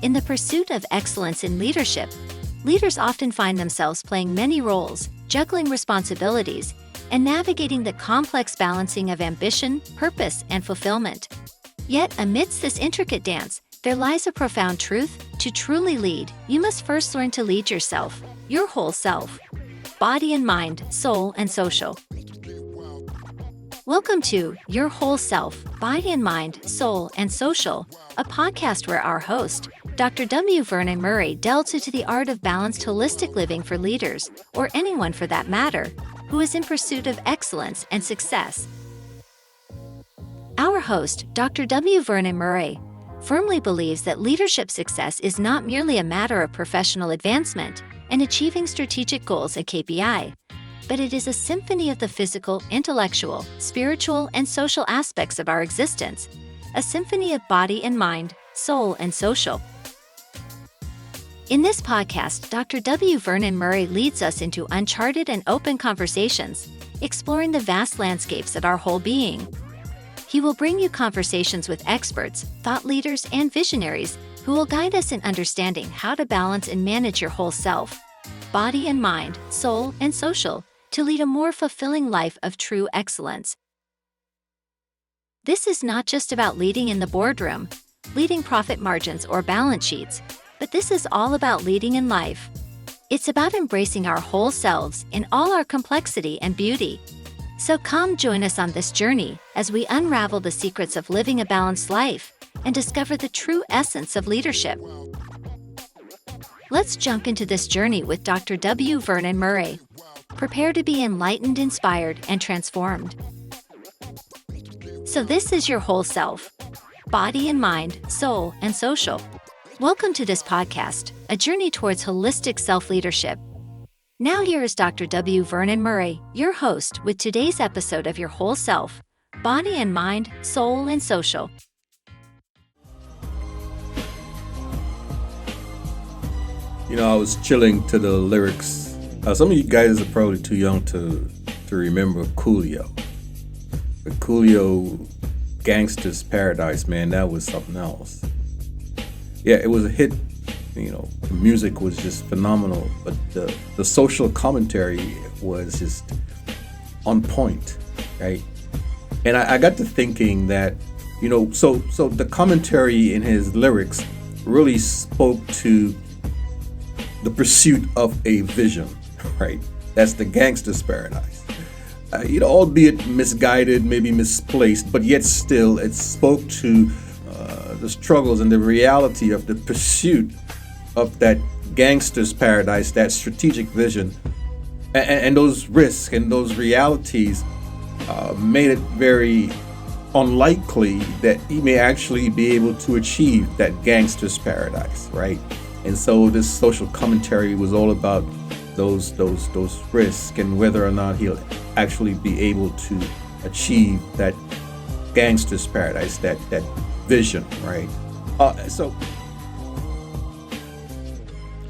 In the pursuit of excellence in leadership, leaders often find themselves playing many roles, juggling responsibilities, and navigating the complex balancing of ambition, purpose, and fulfillment. Yet, amidst this intricate dance, there lies a profound truth. To truly lead, you must first learn to lead yourself, your whole self, body and mind, soul and social. Welcome to Your Whole Self, Body and Mind, Soul and Social, a podcast where our host, Dr. W. Vernon Murray, delves into the art of balanced holistic living for leaders, or anyone for that matter, who is in pursuit of excellence and success. Our host, Dr. W. Vernon Murray, firmly believes that leadership success is not merely a matter of professional advancement and achieving strategic goals and KPI, but it is a symphony of the physical, intellectual, spiritual, and social aspects of our existence, a symphony of body and mind, soul and social. In this podcast, Dr. W. Vernon Murray leads us into uncharted and open conversations, exploring the vast landscapes of our whole being. He will bring you conversations with experts, thought leaders, and visionaries who will guide us in understanding how to balance and manage your whole self, body and mind, soul and social, to lead a more fulfilling life of true excellence. This is not just about leading in the boardroom, leading profit margins or balance sheets, but this is all about leading in life. It's about embracing our whole selves in all our complexity and beauty. So come join us on this journey as we unravel the secrets of living a balanced life and discover the true essence of leadership. Let's jump into this journey with Dr. W. Vernon Murray. Prepare to be enlightened, inspired, and transformed. So this is your whole self, body and mind, soul and social. Welcome to this podcast, a journey towards holistic self-leadership. Now here is Dr. W. Vernon Murray, your host, with today's episode of Your Whole Self, Body and Mind, Soul and Social. You know, I was chilling to the lyrics. Some of you guys are probably too young to remember Coolio. But Coolio, Gangsta's Paradise, man, that was something else. Yeah, it was a hit. You know, the music was just phenomenal, but the social commentary was just on point, right? And I got to thinking that, you know, so the commentary in his lyrics really spoke to the pursuit of a vision, right? That's the gangster's paradise. You know, albeit misguided, maybe misplaced, but yet still it spoke to the struggles and the reality of the pursuit of that gangster's paradise, that strategic vision, and those risks and those realities made it very unlikely that he may actually be able to achieve that gangster's paradise, right? And so this social commentary was all about those risks and whether or not he'll actually be able to achieve that gangster's paradise, that vision, right? So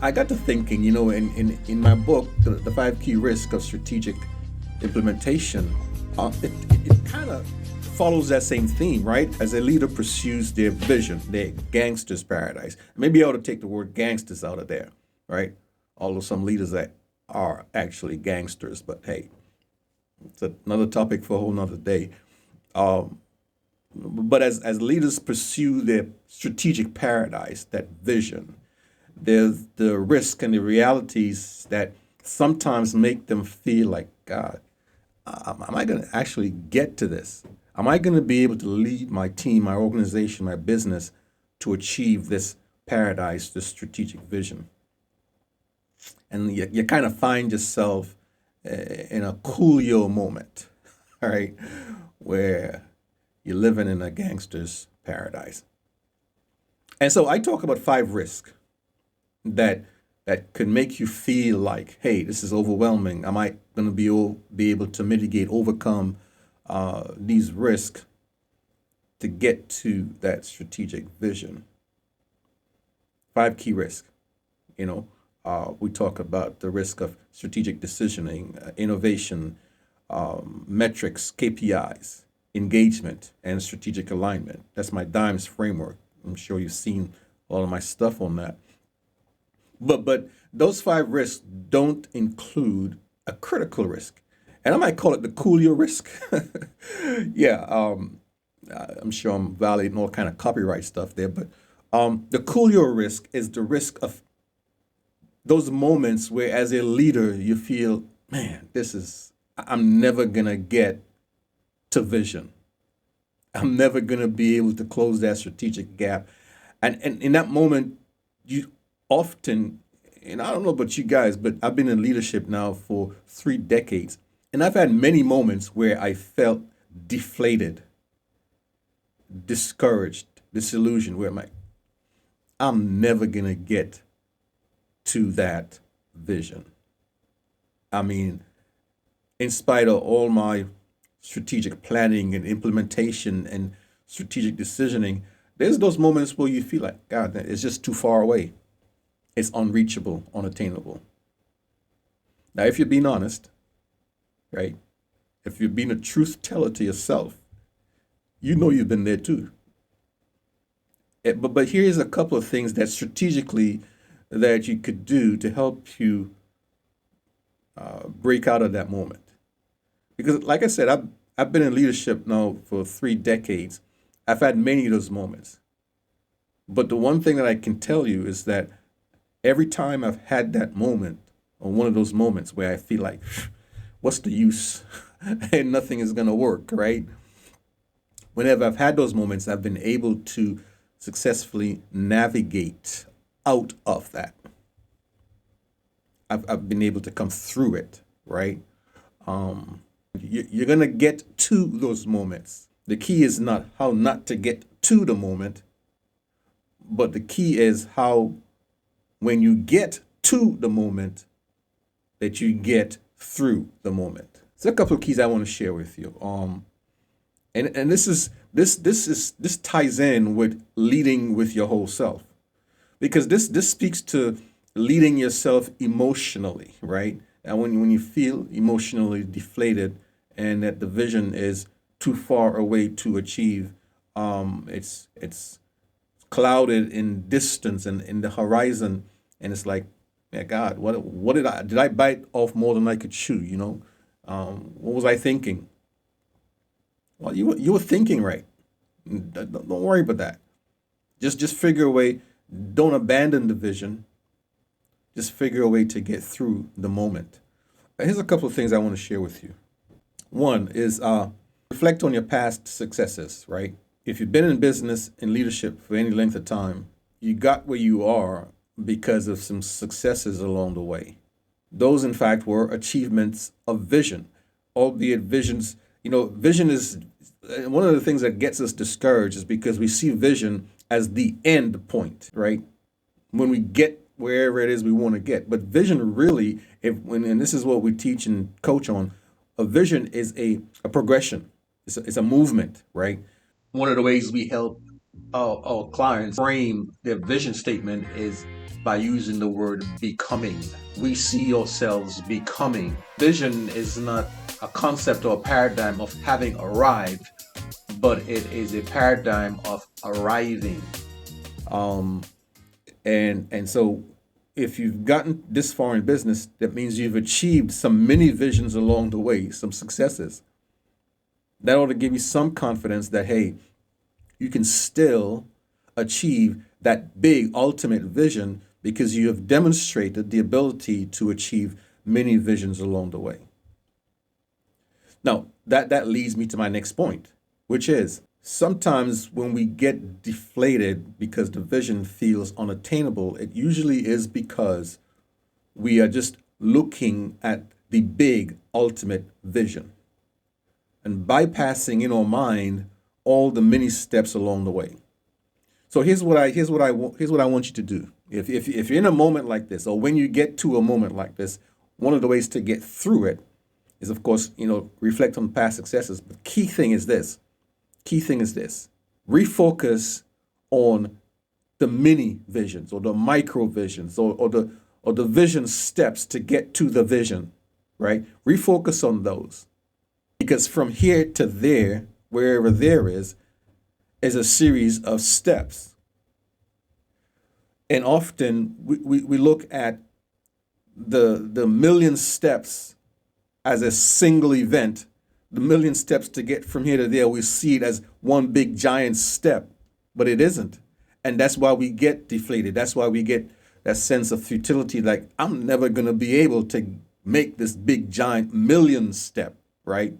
I got to thinking, you know, in my book, the 5 key risks of strategic implementation, it kind of follows that same theme, right? As a leader pursues their vision, their gangster's paradise. Maybe I ought to take the word gangsters out of there, right? Although some leaders that are actually gangsters, but hey, it's another topic for a whole nother day. But as leaders pursue their strategic paradise, that vision, there's the risk and the realities that sometimes make them feel like, God, am I going to actually get to this? Am I going to be able to lead my team, my organization, my business to achieve this paradise, this strategic vision? And you kind of find yourself in a Coolio moment, all right, where you're living in a gangster's paradise. And so I talk about 5 risks that could make you feel like, hey, this is overwhelming. Am I going to be able to mitigate, overcome these risks to get to that strategic vision? 5 key risks. You know, we talk about the risk of strategic decisioning, innovation, metrics, KPIs, engagement, and strategic alignment. That's my DIMES framework. I'm sure you've seen all of my stuff on that. But those 5 risks don't include a critical risk, and I might call it the Coolio risk. Yeah, I'm sure I'm violating all kind of copyright stuff there, but the Coolio risk is the risk of those moments where, as a leader, you feel, man, I'm never gonna get to vision. I'm never gonna be able to close that strategic gap, and in that moment, you often, and I don't know about you guys, but I've been in leadership now for 3 decades, and I've had many moments where I felt deflated, discouraged, disillusioned, where I'm never gonna get to that vision. I mean, in spite of all my strategic planning and implementation and strategic decisioning, there's those moments where you feel like, God, it's just too far away. It's unreachable, unattainable. Now, if you're being honest, right? If you're being a truth teller to yourself, you know you've been there too. But here's a couple of things that strategically that you could do to help you break out of that moment. Because, like I said, I've been in leadership now for 3 decades. I've had many of those moments. But the one thing that I can tell you is that every time I've had that moment, or one of those moments where I feel like, what's the use? And nothing is going to work, right? Whenever I've had those moments, I've been able to successfully navigate out of that. I've been able to come through it, right? You're going to get to those moments. The key is not how not to get to the moment, but the key is how, when you get to the moment, that you get through the moment. So a couple of keys I want to share with you. And this ties in with leading with your whole self, because this speaks to leading yourself emotionally, right? And when you feel emotionally deflated and that the vision is too far away to achieve, it's clouded in distance and in the horizon, and it's like, yeah, God, what did I bite off more than I could chew? What was I thinking? Well, you were thinking right. Don't worry about that. Just figure a way. Don't abandon the vision. Just figure a way to get through the moment. Here's a couple of things I want to share with you. One is reflect on your past successes, right? If you've been in business and leadership for any length of time, you got where you are because of some successes along the way. Those, in fact, were achievements of vision, albeit visions. Vision is one of the things that gets us discouraged, is because we see vision as the end point, right? When we get wherever it is we want to get. But vision really, and this is what we teach and coach on, a vision is a progression. It's a movement, right? One of the ways we help our clients frame their vision statement is by using the word becoming. We see ourselves becoming. Vision is not a concept or a paradigm of having arrived, but it is a paradigm of arriving. And so if you've gotten this far in business, that means you've achieved some mini visions along the way, some successes. That ought to give you some confidence that, hey, you can still achieve that big ultimate vision, because you have demonstrated the ability to achieve many visions along the way. Now, that leads me to my next point, which is sometimes when we get deflated because the vision feels unattainable, it usually is because we are just looking at the big ultimate vision and bypassing in our mind all the many steps along the way. So here's what I want you to do. If you're in a moment like this, or when you get to a moment like this, one of the ways to get through it is, of course, reflect on past successes. But key thing is this. Refocus on the mini visions, or the micro visions, or the vision steps to get to the vision, right? Refocus on those. Because from here to there, wherever there is a series of steps. And often we look at the million steps as a single event. The million steps to get from here to there, we see it as one big giant step, but it isn't. And that's why we get deflated. That's why we get that sense of futility, like I'm never going to be able to make this big giant million step, right?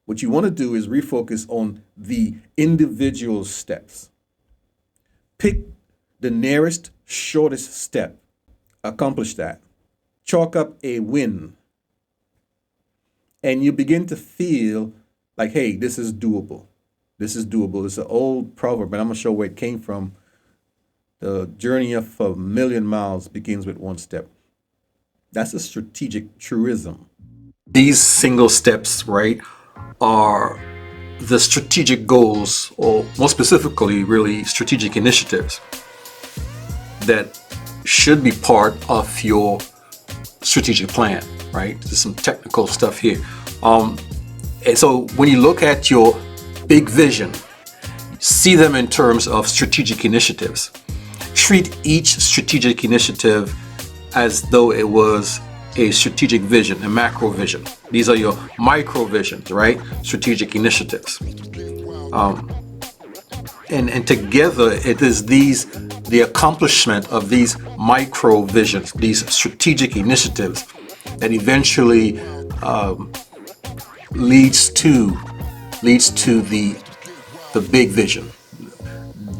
What you want to do is refocus on the individual steps. Pick the nearest, shortest step. Accomplish that. Chalk up a win. And you begin to feel like, hey, this is doable. This is doable. It's an old proverb, and I'm going to show where it came from. The journey of a million miles begins with one step. That's a strategic truism. These single steps, right, are the strategic goals, or more specifically, really strategic initiatives that should be part of your strategic plan, right? There's some technical stuff here. And so when you look at your big vision, see them in terms of strategic initiatives. Treat each strategic initiative as though it was a strategic vision, a macro vision. These are your micro visions, right? Strategic initiatives. And together it is the accomplishment of these micro visions, these strategic initiatives that eventually leads to the big vision.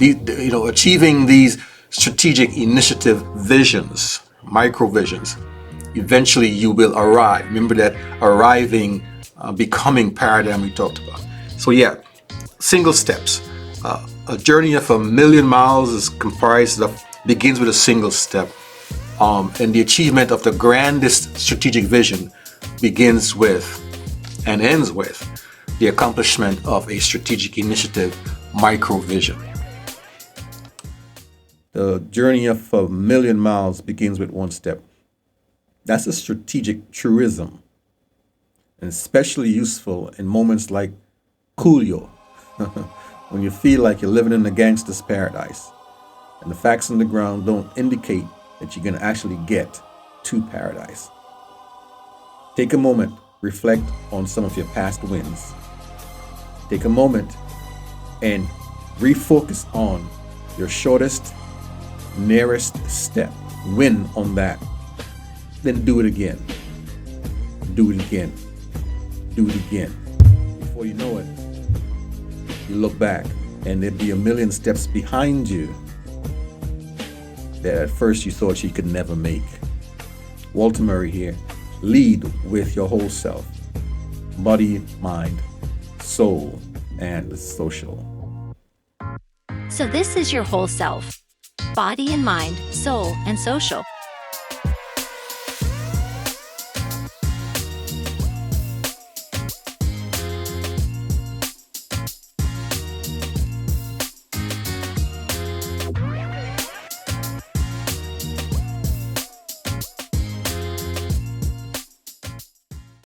Achieving these strategic initiative visions, micro visions, eventually you will arrive. Remember that arriving, becoming paradigm we talked about. So yeah, single steps. A journey of a million miles begins with a single step. And the achievement of the grandest strategic vision begins with and ends with the accomplishment of a strategic initiative micro vision. The journey of a million miles begins with one step. That's a strategic truism, and especially useful in moments like Coolio, when you feel like you're living in a gangster's paradise, and the facts on the ground don't indicate that you're going to actually get to paradise. Take a moment, reflect on some of your past wins. Take a moment and refocus on your shortest, nearest step. Win on that. Then do it again. Do it again. Do it again. Before you know it, you look back and there'd be a million steps behind you that at first you thought you could never make. Walter Murray here. Lead with your whole self. Body, mind, soul, and social. So this is your whole self. Body and mind, soul, and social.